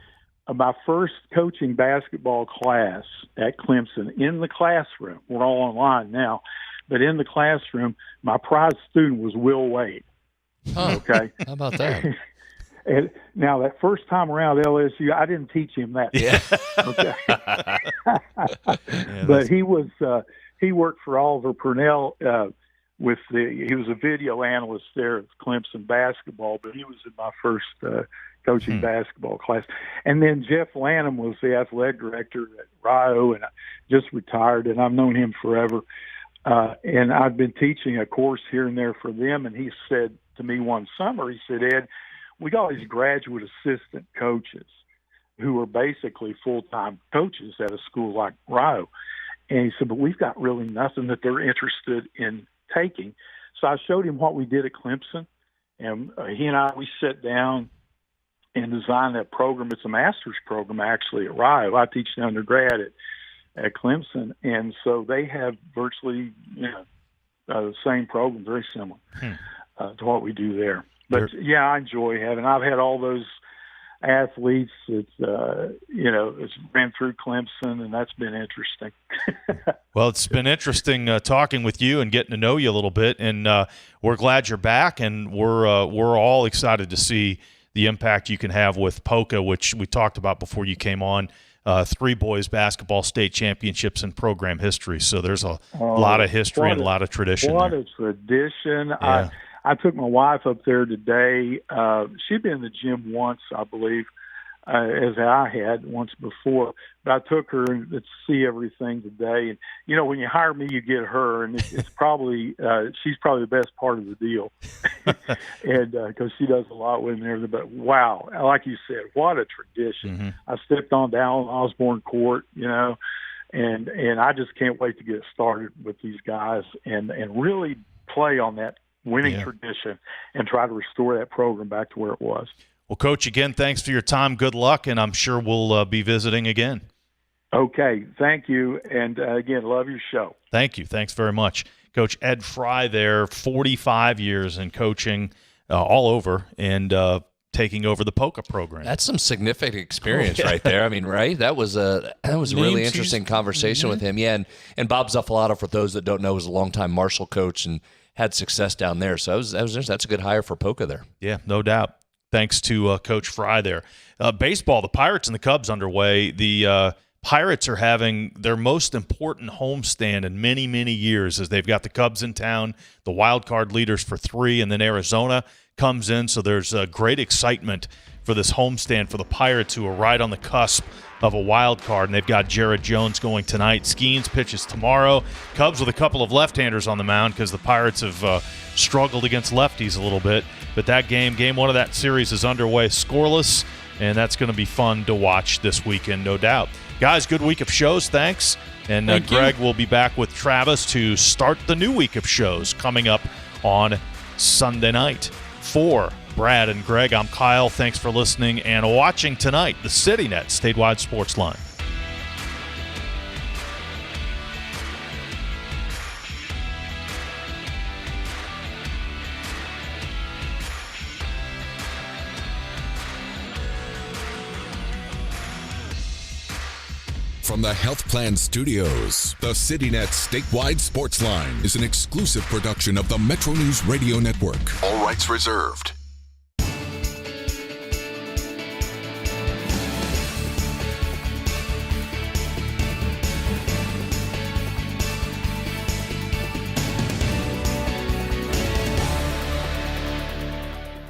Speaker 5: My first coaching basketball class at Clemson, in the classroom, we're all online now, but in the classroom, my prize student was Will Wade. Okay.
Speaker 9: How about that?
Speaker 5: And now that first time around at LSU, I didn't teach him that.
Speaker 9: Yeah.
Speaker 5: Okay. But he was, he worked for Oliver Purnell he was a video analyst there at Clemson basketball, but he was in my first coaching basketball class. And then Jeff Lanham was the athletic director at Rio, and I just retired, and I've known him forever. And I've been teaching a course here and there for them, and he said to me one summer, he said, "Ed, we got these graduate assistant coaches who are basically full-time coaches at a school like Rio." And he said, "But we've got really nothing that they're interested in taking." So I showed him what we did at Clemson, and he and we sat down and designed that program. It's a master's program, actually, at Rio. I teach the undergrad at Clemson, and so they have virtually the same program, very similar to what we do there. But I enjoy I've had all those athletes that it's ran through Clemson, and that's been interesting.
Speaker 8: Well, it's been interesting talking with you and getting to know you a little bit, and we're glad you're back, and we're all excited to see the impact you can have with Poca, which we talked about before you came on. 3 boys basketball state championships in program history. So there's a lot of history and a lot of tradition.
Speaker 5: What
Speaker 8: there.
Speaker 5: a tradition.
Speaker 8: Yeah.
Speaker 5: I took my wife up there today. She'd been in the gym once, I believe. as I had once before. But I took her to see everything today. And, you know, when you hire me, you get her. And it's probably she's probably the best part of the deal. And because she does a lot with me and everything. But, wow, like you said, what a tradition. I stepped on down Osborne Court, you know, and I just can't wait to get started with these guys and really play on that winning tradition and try to restore that program back to where it was.
Speaker 8: Well, Coach, again, thanks for your time. Good luck, and I'm sure we'll be visiting again.
Speaker 5: Okay, thank you. And, again, love your show.
Speaker 8: Thank you. Thanks very much. Coach Ed Fry there, 45 years in coaching all over and taking over the Poca program.
Speaker 9: That's some significant experience right there. I mean, right? That was a really interesting conversation with him. Yeah, and Bob Zuffalato, for those that don't know, was a longtime Marshall coach and had success down there. So that's a good hire for Poca there.
Speaker 8: Yeah, no doubt. Thanks to Coach Fry there. Baseball, the Pirates and the Cubs underway. The Pirates are having their most important homestand in many, many years as they've got the Cubs in town, the wild card leaders for 3, and then Arizona comes in. So there's great excitement for this homestand for the Pirates, who are right on the cusp of a wild card, and they've got Jared Jones going tonight. Skeens pitches tomorrow. Cubs with a couple of left-handers on the mound because the Pirates have struggled against lefties a little bit. But that game 1 of that series is underway, scoreless, and that's going to be fun to watch this weekend, no doubt. Guys, good week of shows. Thanks. And Greg will be back with Travis to start the new week of shows coming up on Sunday night. For Brad and Greg, I'm Kyle. Thanks for listening and watching tonight, the CityNet Statewide Sportsline.
Speaker 7: From the Health Plan Studios, the CityNet Statewide Sportsline is an exclusive production of the MetroNews Radio Network.
Speaker 2: All rights reserved.